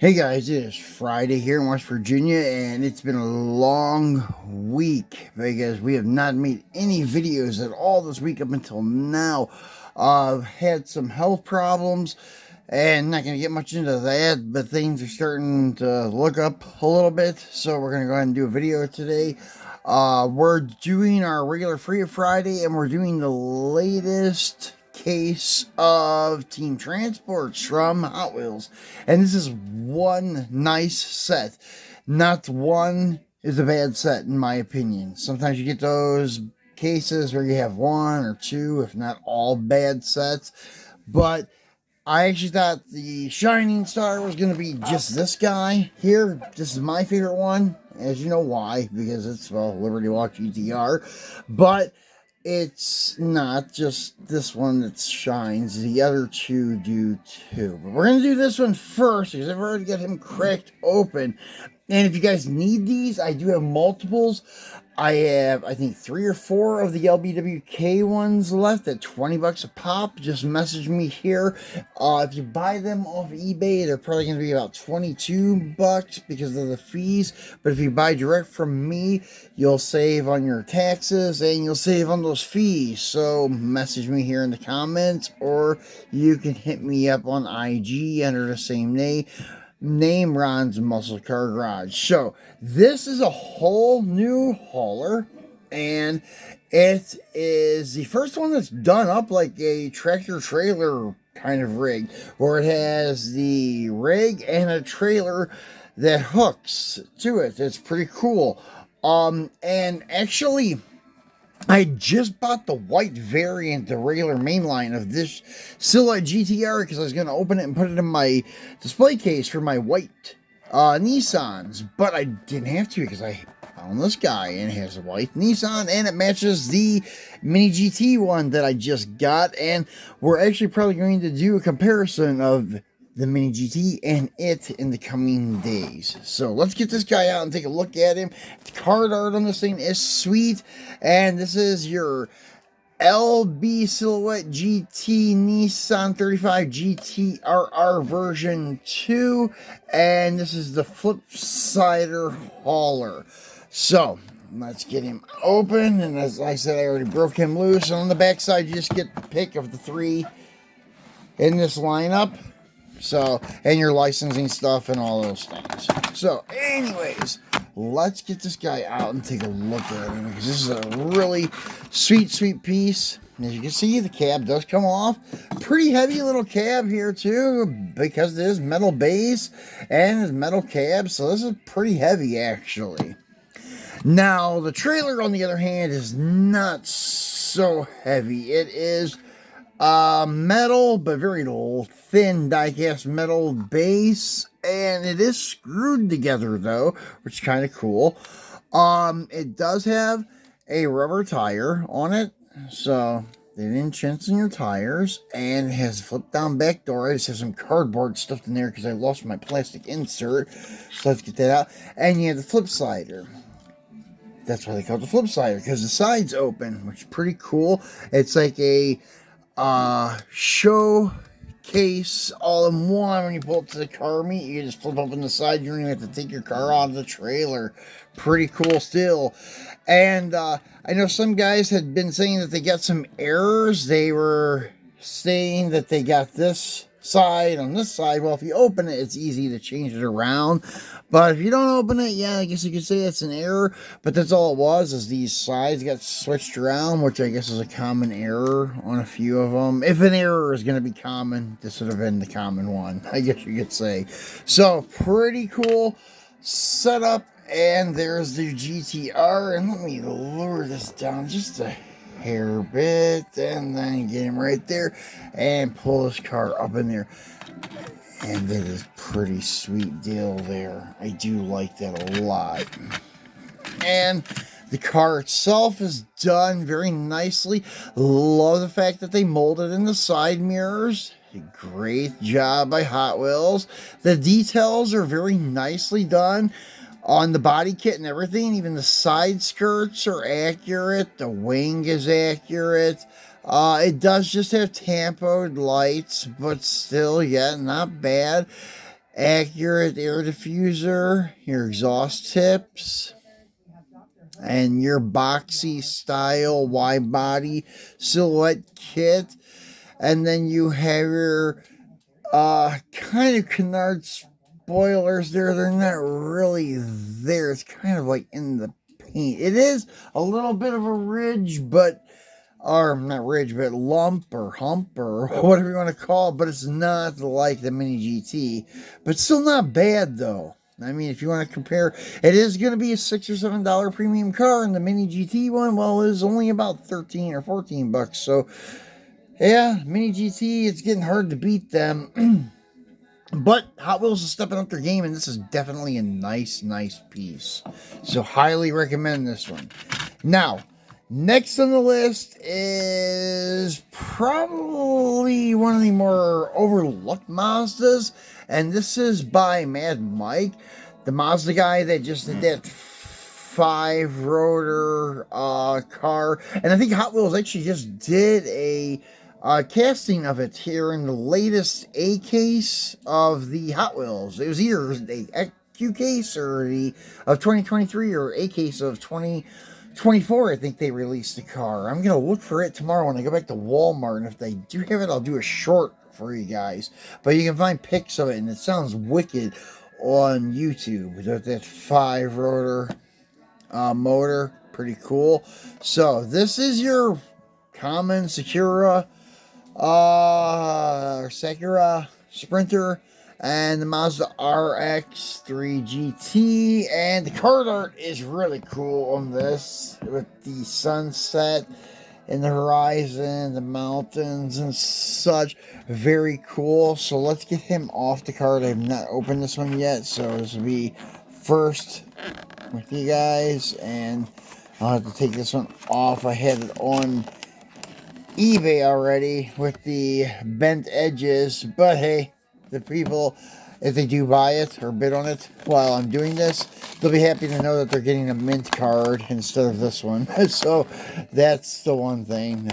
Hey guys, it is Friday here in West Virginia, and it's been a long week because we have not made any videos at all this week up until now. I've had some health problems, and not going to get much into that, but things are starting to look up a little bit, so we're going to go ahead and do a video today. We're doing our regular Free Friday, and we're doing the latest case of team transports from Hot Wheels, and this is one nice set. Not one is a bad set in my opinion. Sometimes you get those cases where you have one or two, if not all, bad sets, but I actually thought the Shining Star was going to be just this guy here. This is my favorite one, as you know why, because it's, well, LBWK GTR, but it's not just this one that shines. The other two do too. But we're going to do this one first because I've already got him cracked open. And if you guys need these, I do have multiples. I have, I think, 3 or 4 of the LBWK ones left at 20 bucks a pop. Just message me here. If you buy them off eBay, they're probably going to be about 22 bucks because of the fees. But if you buy direct from me, you'll save on your taxes and you'll save on those fees. So message me here in the comments, or you can hit me up on IG under the same name, Ron's Muscle Car Garage. So this is a whole new hauler, and it is the first one that's done up like a tractor trailer kind of rig, where it has the rig and a trailer that hooks to it. It's pretty cool. And actually, I just bought the white variant, the regular mainline of this Silhouette GTR, because I was going to open it and put it in my display case for my white Nissans, but I didn't have to because I found this guy and it has a white Nissan and it matches the Mini GT one that I just got, and we're actually probably going to do a comparison of the Mini GT and it in the coming days. So let's get this guy out and take a look at him. The card art on this thing is sweet, and this is your LB Silhouette GT Nissan 35 GTRR version 2, and this is the flip-sider hauler. So let's get him open, and as I said, I already broke him loose, and on the back side you just get the pick of the 3 in this lineup. So, and your licensing stuff and all those things. So, anyways, let's get this guy out and take a look at him, because this is a really sweet piece. As you can see, the cab does come off. Pretty heavy little cab here too, because it is metal base and it's metal cab. So this is pretty heavy actually. Now, the trailer, on the other hand, is not so heavy. It is metal, but very thin die-cast metal base, and it is screwed together though, which is kind of cool. It does have a rubber tire on it, so they didn't chintz in your tires, and it has a flip down back door. I just have some cardboard stuffed in there because I lost my plastic insert, so let's get that out. And you have the flip slider. That's why they call it the flip slider, because the side's open, which is pretty cool. It's like a showcase all in one. When you pull up to the car meet, you just flip open the side. You don't even have to take your car out of the trailer. Pretty cool still. And I know some guys had been saying that they got some errors. They were saying that they got this side on this side. Well, if you open it, it's easy to change it around, but if you don't open it, yeah, I guess you could say it's an error. But that's all it was, is these sides got switched around, which I guess is a common error on a few of them. If an error is going to be common, this would have been the common one, I guess you could say. So pretty cool setup. And there's the GTR, and let me lower this down just a hair bit, and then get him right there and pull this car up in there. And it is pretty sweet deal there. I do like that a lot. And the car itself is done very nicely. Love the fact that they molded in the side mirrors. Great job by Hot Wheels. The details are very nicely done on the body kit and everything. Even the side skirts are accurate. The wing is accurate. It does just have tampoed lights, but still, yeah, not bad. accurate air diffuser, your exhaust tips, and your boxy style wide body silhouette kit. And then you have your kind of canard spoilers there. They're not really there. It's kind of like in the paint. It is a little bit of a ridge, but or not ridge, but lump or hump or whatever you want to call it, but it's not like the Mini GT, but still not bad though. I mean, if you want to compare, it is going to be a $6 or $7 premium car, and the Mini GT one, well, is only about 13 or 14 bucks. So, yeah, Mini GT, it's getting hard to beat them. But Hot Wheels is stepping up their game, and this is definitely a nice piece. So, highly recommend this one. Now, next on the list is probably one of the more overlooked Mazdas, and this is by Mad Mike, the Mazda guy that just did that 5-rotor car. And I think Hot Wheels actually just did a casting of it here in the latest A case of the Hot Wheels. It was either the Q case or the of 2023 or A case of 2024. I think they released the car. I'm gonna look for it tomorrow when I go back to Walmart, and if they do have it, I'll do a short for you guys. But you can find pics of it, and it sounds wicked on YouTube with that 5-rotor motor. Pretty cool. So this is your common Sakura Sprinter and the Mazda RX3 GT, and the card art is really cool on this with the sunset and the horizon, the mountains and such. Very cool. So let's get him off the card. I have not opened this one yet, so this will be first with you guys, and I'll have to take this one off. I had it on eBay already with the bent edges, but hey, the people, if they do buy it or bid on it while I'm doing this, they'll be happy to know that they're getting a mint card instead of this one. So that's the one thing.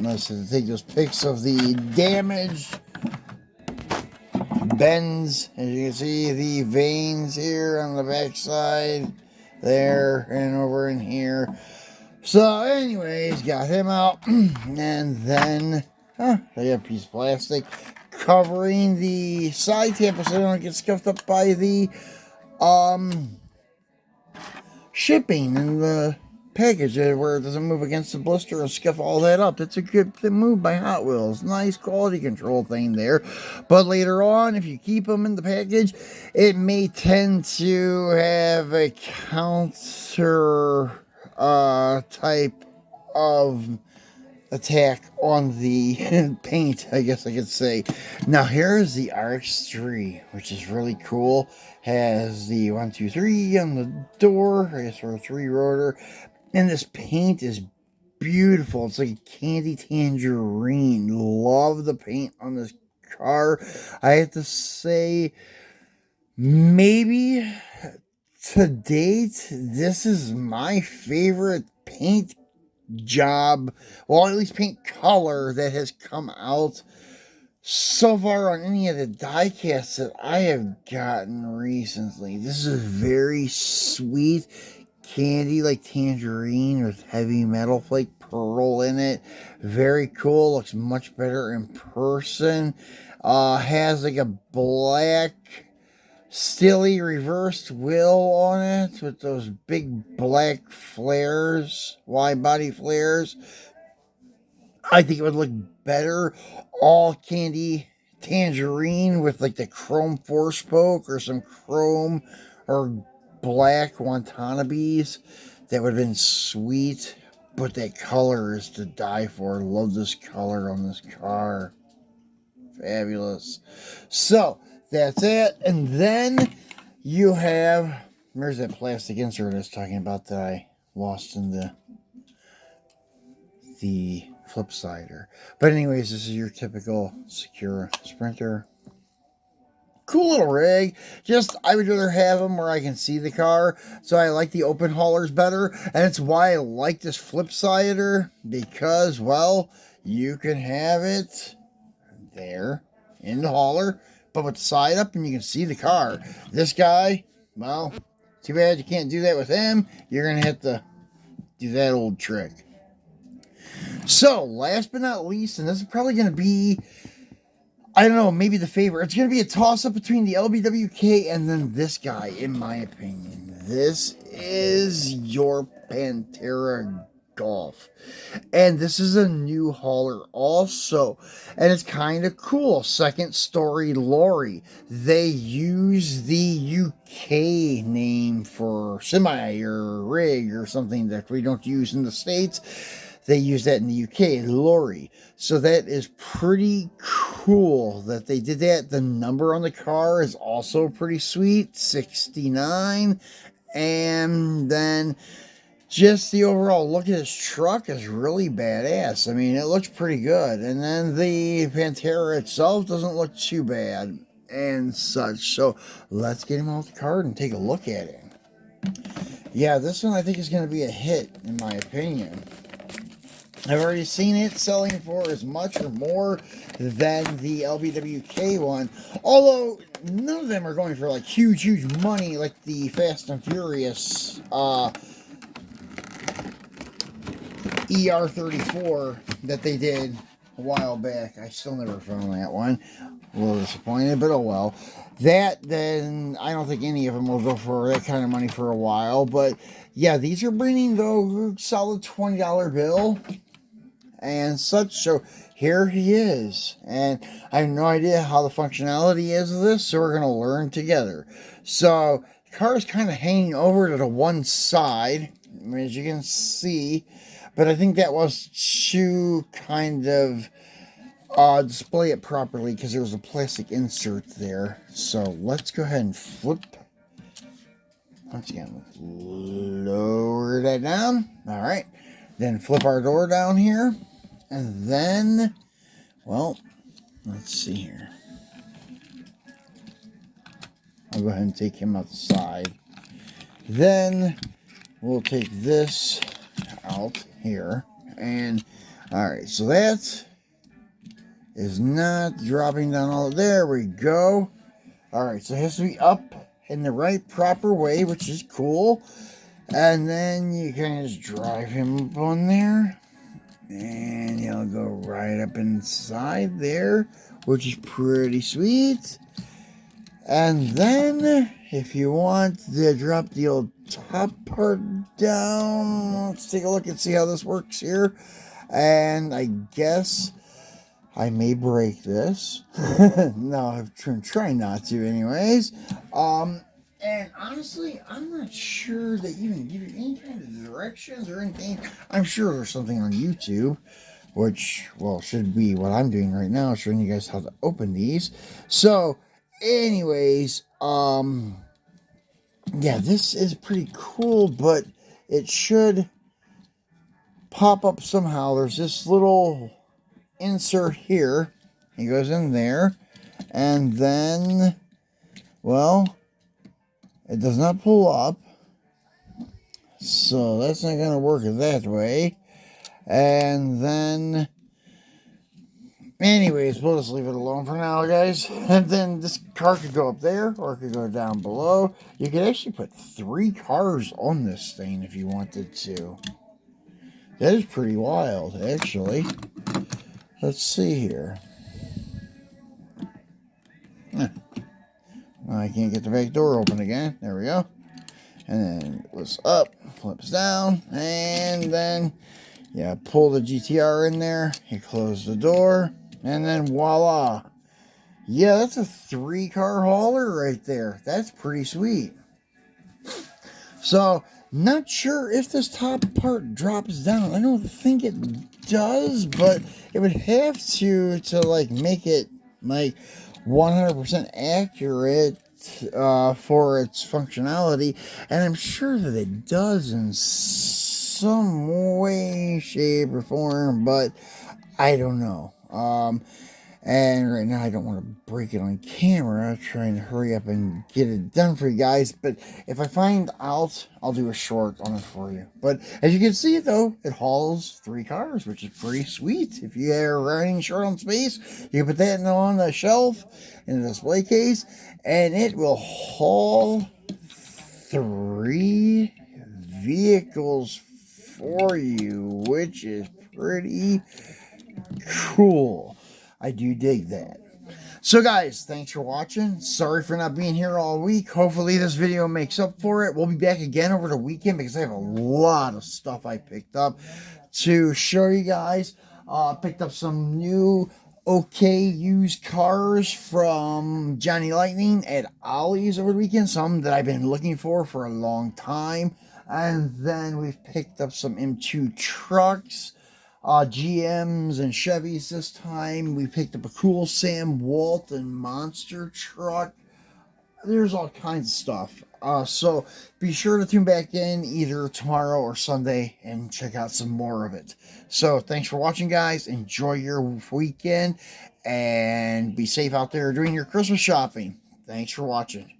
Let's take those pics of the damaged bends. As you can see, the veins here on the back side, there, and over in here. So, anyways, got him out, and then they got a piece of plastic covering the side table so they don't get scuffed up by the shipping and the package, where it doesn't move against the blister and scuff all that up. That's a good move by Hot Wheels. Nice quality control thing there. But later on, if you keep them in the package, it may tend to have a counter type of attack on the paint, I guess I could say. Now here's the RX3, which is really cool. Has the 1, 2, 3 on the door, I guess, for a 3-rotor, and this paint is beautiful. It's like a candy tangerine. Love the paint on this car. I have to say, maybe to date, this is my favorite paint job, well, at least paint color that has come out so far on any of the die casts that I have gotten recently. This is very sweet candy, like tangerine with heavy metal flake pearl in it. Very cool. Looks much better in person. Has like a black Stilly reversed wheel on it with those big black flares, wide body flares. I think it would look better all candy tangerine with like the chrome 4-spoke or some chrome or black Watanabes. That would have been sweet, but that color is to die for. Love this color on this car. Fabulous. So that's it. And then you have, where's that plastic insert I was talking about that I lost in the flip sider. But anyways, this is your typical Sakura Sprinter. Cool little rig. Just, I would rather have them where I can see the car. So I like the open haulers better. And it's why I like this flip sider. Because, well, you can have it there in the hauler, but with the side up and you can see the car. This guy, well, too bad you can't do that with him. You're going to have to do that old trick. So, last but not least, and this is probably going to be, I don't know, maybe the favorite. It's going to be a toss-up between the LBWK and then this guy, in my opinion. This is your Pantera Golf. And this is a new hauler also. And it's kind of cool. Second story lorry. They use the UK name for semi or rig or something that we don't use in the States. They use that in the UK, lorry. So that is pretty cool that they did that. The number on the car is also pretty sweet, 69. And then just the overall look at this truck is really badass. I mean, it looks pretty good. And then the Pantera itself doesn't look too bad and such. So let's get him off the card and take a look at him. Yeah, this one I think is going to be a hit, in my opinion. I've already seen it selling for as much or more than the LBWK one. Although, none of them are going for like huge money like the Fast and Furious ER34 that they did a while back. I still never found that one. A little disappointed, but oh well. That, then, I don't think any of them will go for that kind of money for a while. But, yeah, these are bringing, though, a solid $20 bill and such. So here he is, and I have no idea how the functionality is of this, so we're going to learn together. So the car is kind of hanging over to the one side, as you can see, but I think that was to kind of display it properly because there was a plastic insert there. So let's go ahead and flip. Once again, lower that down. All right. Then flip our door down here. And then, well, let's see here. I'll go ahead and take him outside. Then we'll take this out here. And, all right, so that is not dropping down all. There we go. All right, so it has to be up in the right proper way, which is cool. And then you can just drive him up on there. And he'll go right up inside there, which is pretty sweet. And then, if you want to drop the old top part down, let's take a look and see how this works here. And I guess I may break this. No, I'm trying not to anyways. And honestly, I'm not sure they even give you any kind of directions or anything. I'm sure there's something on YouTube, which, well, should be what I'm doing right now, showing you guys how to open these. So, anyways, yeah, this is pretty cool, but it should pop up somehow. There's this little insert here. It goes in there, and then, well, it does not pull up, so that's not going to work that way. And then, anyways, we'll just leave it alone for now, guys. And then this car could go up there, or it could go down below. You could actually put 3 cars on this thing if you wanted to. That is pretty wild, actually. Let's see here. I can't get the back door open again. There we go. And then it was up, flips down, and then, yeah, pull the GTR in there. You close the door, and then voila. Yeah, that's a 3-car hauler right there. That's pretty sweet. So, not sure if this top part drops down. I don't think it does, but it would have to like make it like 100% accurate for its functionality, and I'm sure that it does in some way, shape, or form, but I don't know. And right now I don't want to break it on camera. I'm trying to hurry up and get it done for you guys. But if I find out, I'll do a short on it for you. But as you can see, though, it hauls 3 cars, which is pretty sweet. If you are running short on space, you can put that on the shelf in a display case, and it will haul 3 vehicles for you, which is pretty cool. I do dig that. So guys, thanks for watching. Sorry for not being here all week. Hopefully this video makes up for it. We'll be back again over the weekend because I have a lot of stuff I picked up to show you guys. Picked up some new okay used cars from Johnny Lightning at Ollie's over the weekend. Some that I've been looking for a long time. And then we've picked up some M2 trucks. GMs and Chevys this time. We picked up a cool Sam Walton monster truck. There's all kinds of stuff. So be sure to tune back in either tomorrow or Sunday and check out some more of it. So thanks for watching, guys. Enjoy your weekend and be safe out there doing your Christmas shopping. Thanks for watching.